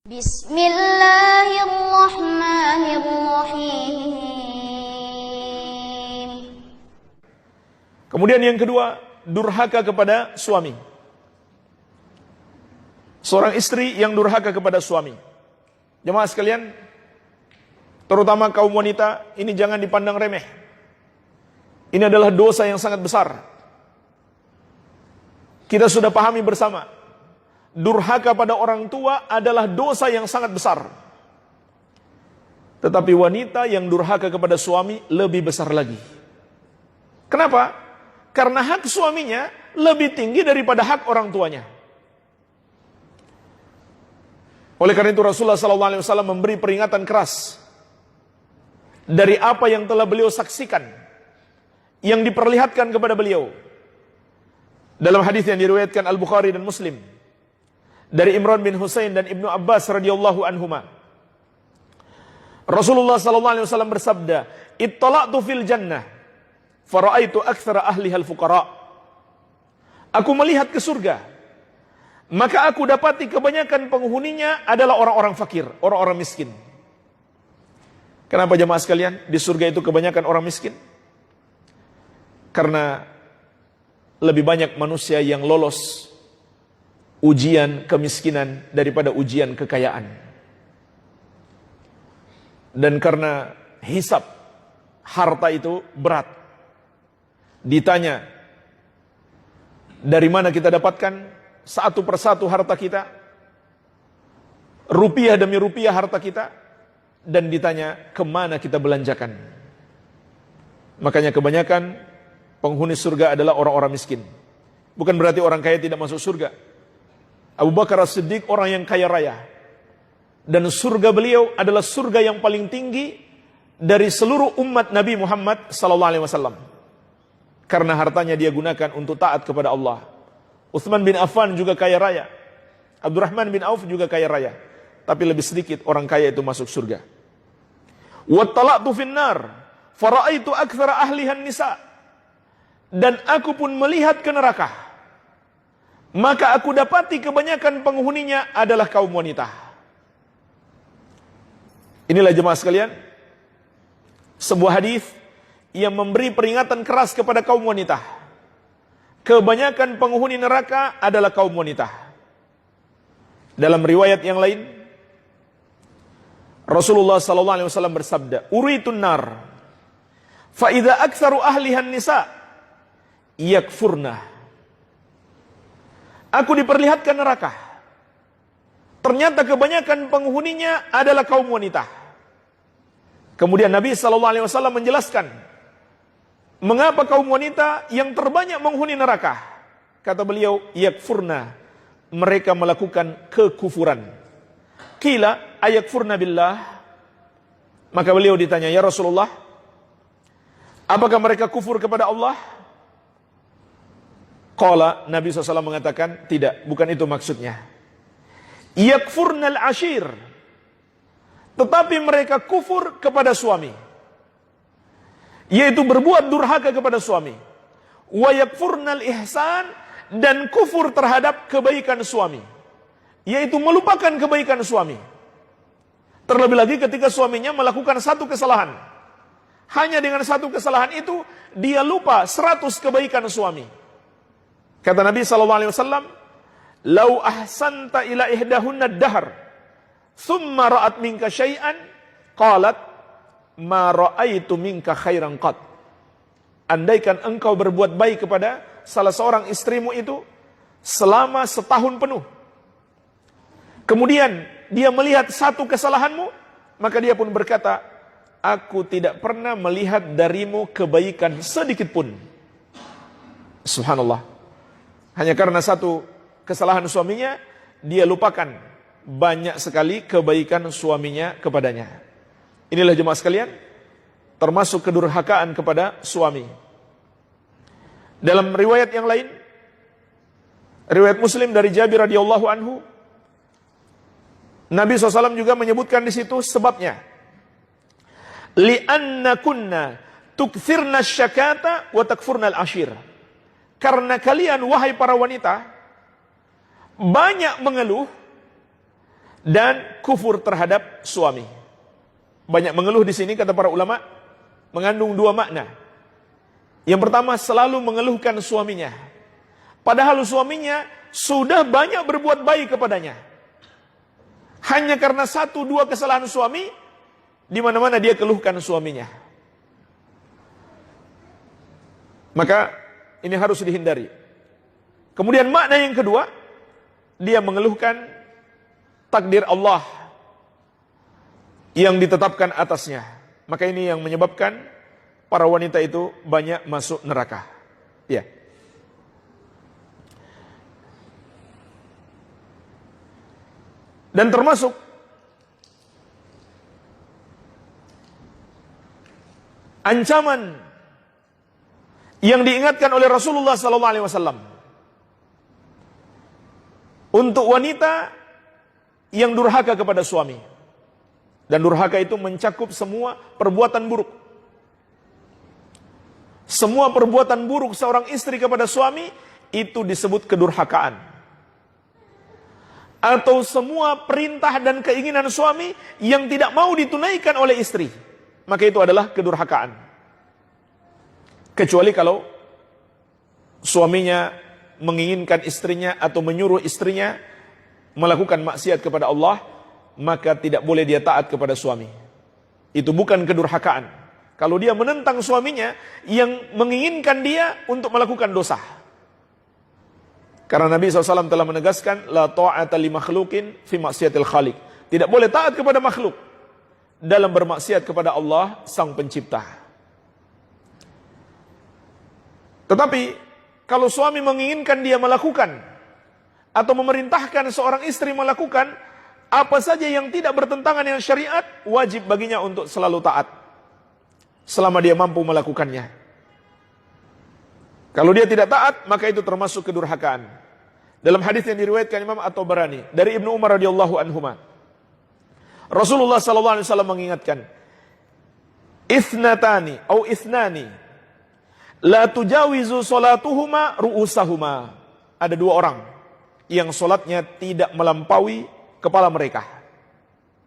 Bismillahirrahmanirrahim. Kemudian yang kedua, durhaka kepada suami. Seorang istri yang durhaka kepada suami. Jemaah sekalian, terutama kaum wanita, ini jangan dipandang remeh. Ini adalah dosa yang sangat besar. Kita sudah pahami bersama, durhaka pada orang tua adalah dosa yang sangat besar. Tetapi wanita yang durhaka kepada suami lebih besar lagi. Kenapa? Karena hak suaminya lebih tinggi daripada hak orang tuanya. Oleh karena itu Rasulullah SAW memberi peringatan keras dari apa yang telah beliau saksikan, yang diperlihatkan kepada beliau. Dalam hadis yang diriwayatkan Al-Bukhari dan Muslim dari Imran bin Husain dan Ibnu Abbas radhiyallahu anhuma, Rasulullah SAW bersabda, "Ittala'tu fil jannah, fara'aitu aktsara ahliha al-fuqara." Aku melihat ke surga, maka aku dapati kebanyakan penghuninya adalah orang-orang fakir, orang-orang miskin. Kenapa jemaah sekalian? Di surga itu kebanyakan orang miskin. Karena lebih banyak manusia yang lolos ujian kemiskinan daripada ujian kekayaan. Dan karena hisab harta itu berat. Ditanya, dari mana kita dapatkan satu persatu harta kita, rupiah demi rupiah harta kita, dan ditanya kemana kita belanjakan. Makanya kebanyakan penghuni surga adalah orang-orang miskin. Bukan berarti orang kaya tidak masuk surga. Abu Bakar As-Siddiq orang yang kaya raya, dan surga beliau adalah surga yang paling tinggi dari seluruh umat Nabi Muhammad SAW, karena hartanya dia gunakan untuk taat kepada Allah. Utsman bin Affan juga kaya raya, Abdurrahman bin Auf juga kaya raya, tapi lebih sedikit orang kaya itu masuk surga. Wattala'tu finnar, fara'aitu aktsara ahlihan nisa. Dan aku pun melihat ke neraka, maka aku dapati kebanyakan penghuninya adalah kaum wanita. Inilah jemaah sekalian, sebuah hadis yang memberi peringatan keras kepada kaum wanita. Kebanyakan penghuni neraka adalah kaum wanita. Dalam riwayat yang lain, Rasulullah SAW bersabda, "Uritun nar, fa idza aktsaru ahlihan nisa yakfurna." Aku diperlihatkan neraka. Ternyata kebanyakan penghuninya adalah kaum wanita. Kemudian Nabi SAW menjelaskan, mengapa kaum wanita yang terbanyak menghuni neraka? Kata beliau, yakfurna, mereka melakukan kekufuran. Qila ayakfurna billah. Maka beliau ditanya, ya Rasulullah, apakah mereka kufur kepada Allah? Qala, Nabi SAW mengatakan, tidak, bukan itu maksudnya. Yakfurnal ashir, tetapi mereka kufur kepada suami, yaitu berbuat durhaka kepada suami. Wa yakfurnal ihsan, dan kufur terhadap kebaikan suami, yaitu melupakan kebaikan suami. Terlebih lagi ketika suaminya melakukan satu kesalahan, hanya dengan satu kesalahan itu dia lupa 100 kebaikan suami. Kata Nabi SAW, "Lau ahsanta ila ihdahunna ad-dahr, thumma ra'at minka syai'an, qalat ma ra'aitu minka khairan qat." Andaikan engkau berbuat baik kepada salah seorang istrimu itu selama setahun penuh, kemudian dia melihat satu kesalahanmu, maka dia pun berkata, aku tidak pernah melihat darimu kebaikan sedikit pun. Subhanallah. Hanya karena satu kesalahan suaminya, dia lupakan banyak sekali kebaikan suaminya kepadanya. Inilah jemaah sekalian, termasuk kedurhakaan kepada suami. Dalam riwayat yang lain, riwayat Muslim dari Jabir radhiyallahu anhu, Nabi SAW juga menyebutkan di situ sebabnya. Li'anna kunna tukthirna syakata wa takfurna al-ashir. Karena kalian, wahai para wanita, banyak mengeluh dan kufur terhadap suami. Banyak mengeluh di sini, kata para ulama, mengandung dua makna. Yang pertama, selalu mengeluhkan suaminya, padahal suaminya sudah banyak berbuat baik kepadanya. Hanya karena satu dua kesalahan suami, di mana-mana dia keluhkan suaminya. Maka ini harus dihindari. Kemudian makna yang kedua, dia mengeluhkan takdir Allah yang ditetapkan atasnya. Maka ini yang menyebabkan para wanita itu banyak masuk neraka. Ya. Dan termasuk ancaman yang diingatkan oleh Rasulullah SAW untuk wanita yang durhaka kepada suami. Dan durhaka itu mencakup semua perbuatan buruk. Semua perbuatan buruk seorang istri kepada suami itu disebut kedurhakaan. Atau semua perintah dan keinginan suami yang tidak mau ditunaikan oleh istri, maka itu adalah kedurhakaan. Kecuali kalau suaminya menginginkan istrinya atau menyuruh istrinya melakukan maksiat kepada Allah, maka tidak boleh dia taat kepada suami. Itu bukan kedurhakaan. Kalau dia menentang suaminya yang menginginkan dia untuk melakukan dosa. Karena Nabi SAW telah menegaskan, la ta'ata li makhlukin fi maksiatil khaliq. Tidak boleh taat kepada makhluk dalam bermaksiat kepada Allah Sang Pencipta. Tetapi kalau suami menginginkan dia melakukan atau memerintahkan seorang istri melakukan apa saja yang tidak bertentangan dengan syariat, wajib baginya untuk selalu taat selama dia mampu melakukannya. Kalau dia tidak taat, maka itu termasuk kedurhakaan. Dalam hadis yang diriwayatkan Imam At-Tabarani dari Ibnu Umar radhiyallahu anhuma, Rasulullah sallallahu alaihi wasallam mengingatkan, "Ithnatani au ithnani la tujawizu salatuhuma ru'usahuma." Ada dua orang yang solatnya tidak melampaui kepala mereka.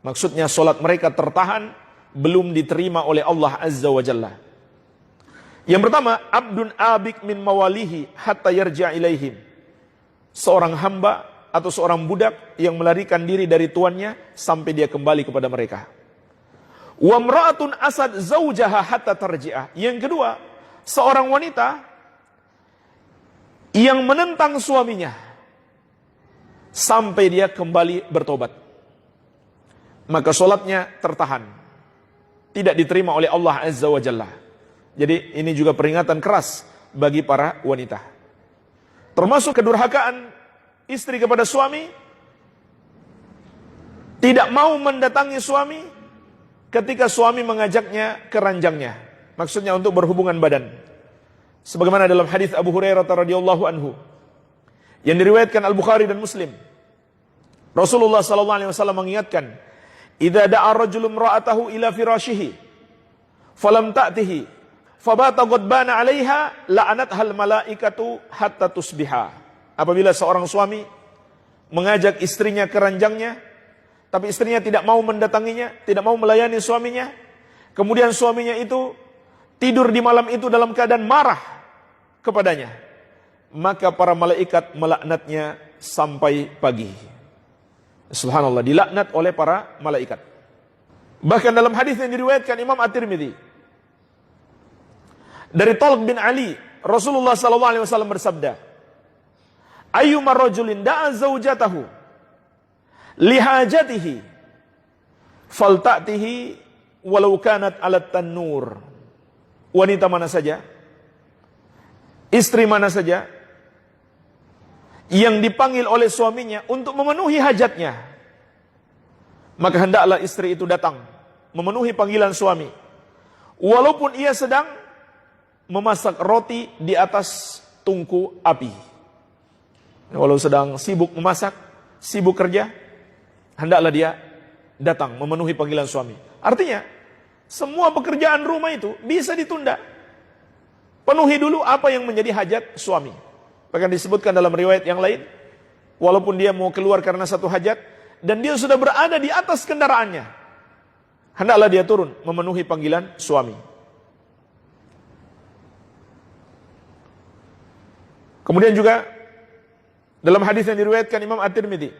Maksudnya solat mereka tertahan, belum diterima oleh Allah Azza wa Jalla. Yang pertama, abdun abik min mawalihi hatta yarja' ilaihim. Seorang hamba atau seorang budak yang melarikan diri dari tuannya sampai dia kembali kepada mereka. Wa mra'atun asad zaujaha hatta tarji'ah. Yang kedua, seorang wanita yang menentang suaminya sampai dia kembali bertobat. Maka solatnya tertahan, tidak diterima oleh Allah Azza wa Jalla. Jadi ini juga peringatan keras bagi para wanita. Termasuk kedurhakaan istri kepada suami, tidak mau mendatangi suami ketika suami mengajaknya ke ranjangnya. Maksudnya untuk berhubungan badan. Sebagaimana dalam hadis Abu Hurairah radhiyallahu anhu yang diriwayatkan Al-Bukhari dan Muslim. Rasulullah sallallahu alaihi wasallam mengingatkan, "Idza da'a rajulun ra'atahu ila firashihi falam ta'tihi fabata ghadbana 'alaiha la'anatha al-malaikatu hatta tusbiha." Apabila seorang suami mengajak istrinya ke ranjangnya, tapi istrinya tidak mau mendatanginya, tidak mau melayani suaminya, kemudian suaminya itu tidur di malam itu dalam keadaan marah kepadanya, maka para malaikat melaknatnya sampai pagi. Subhanallah, dilaknat oleh para malaikat. Bahkan dalam hadis yang diriwayatkan Imam At-Tirmidzi dari Talq bin Ali, Rasulullah sallallahu alaihi wasallam bersabda, "Ayyuma rajulin da'a zaujatahu lihajatihi falta'tihi walau kanat 'alat tannur." Wanita mana saja, istri mana saja yang dipanggil oleh suaminya untuk memenuhi hajatnya, maka hendaklah istri itu datang memenuhi panggilan suami, walaupun ia sedang memasak roti di atas tungku api. Walau sedang sibuk memasak, sibuk kerja, hendaklah dia datang memenuhi panggilan suami. Artinya, semua pekerjaan rumah itu bisa ditunda. Penuhi dulu apa yang menjadi hajat suami. Bahkan disebutkan dalam riwayat yang lain, walaupun dia mau keluar karena satu hajat, dan dia sudah berada di atas kendaraannya, hendaklah dia turun memenuhi panggilan suami. Kemudian juga dalam hadis yang diriwayatkan Imam At-Tirmidzi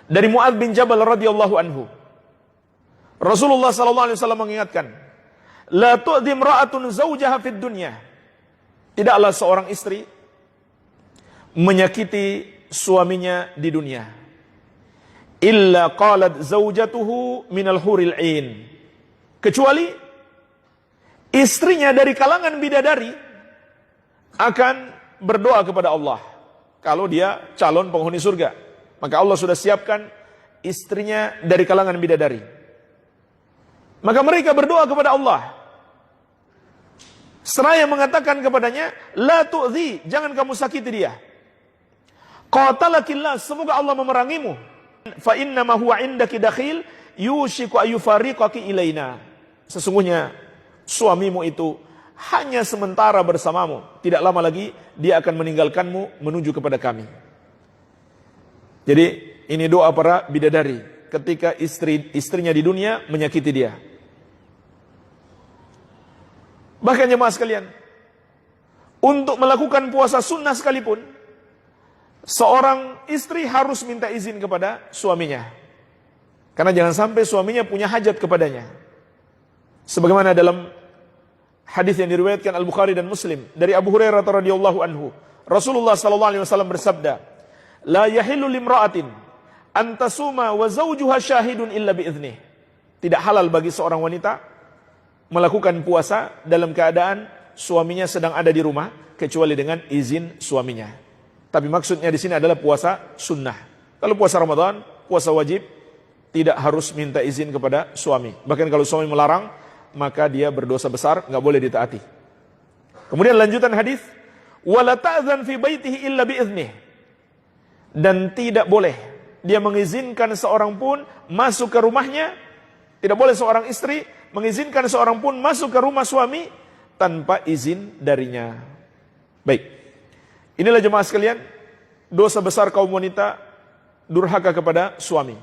dari Mu'adz bin Jabal radhiyallahu anhu, Rasulullah sallallahu alaihi wasallam mengingatkan, la tu'dhi imra'atun zawjaha fid dunya. Tidaklah seorang istri menyakiti suaminya di dunia. Illa qalat zawjatuhu minal huril 'ain. Kecuali istrinya dari kalangan bidadari akan berdoa kepada Allah. Kalau dia calon penghuni surga, maka Allah sudah siapkan istrinya dari kalangan bidadari. Maka mereka berdoa kepada Allah, seraya mengatakan kepadanya, la tu'zi, jangan kamu sakiti dia. Qatalakillah, semoga Allah memerangimu. Fa inna ma huwa indaki dakhil yushiku ayyufariqaki ilaina. Sesungguhnya suamimu itu hanya sementara bersamamu, tidak lama lagi dia akan meninggalkanmu menuju kepada kami. Jadi ini doa para bidadari ketika istrinya di dunia menyakiti dia. Bahkan jemaah sekalian, untuk melakukan puasa sunnah sekalipun, seorang istri harus minta izin kepada suaminya. Karena jangan sampai suaminya punya hajat kepadanya. Sebagaimana dalam hadis yang diriwayatkan Al-Bukhari dan Muslim dari Abu Hurairah radhiyallahu anhu, Rasulullah sallallahu alaihi wasallam bersabda, "La yahillu limra'atin an tasuma wa zawjuha syahidun illa bi'idhnih." Tidak halal bagi seorang wanita melakukan puasa dalam keadaan suaminya sedang ada di rumah kecuali dengan izin suaminya. Tapi maksudnya di sini adalah puasa sunnah. Kalau puasa Ramadan, puasa wajib, tidak harus minta izin kepada suami. Bahkan kalau suami melarang, maka dia berdosa besar, nggak boleh ditaati. Kemudian lanjutan hadis, wala ta'zan fi baitihi illa bi'iznih. Dan tidak boleh dia mengizinkan seorang pun masuk ke rumahnya. Tidak boleh seorang istri mengizinkan seorang pun masuk ke rumah suami tanpa izin darinya. Baik, inilah jemaah sekalian, dosa besar kaum wanita durhaka kepada suami.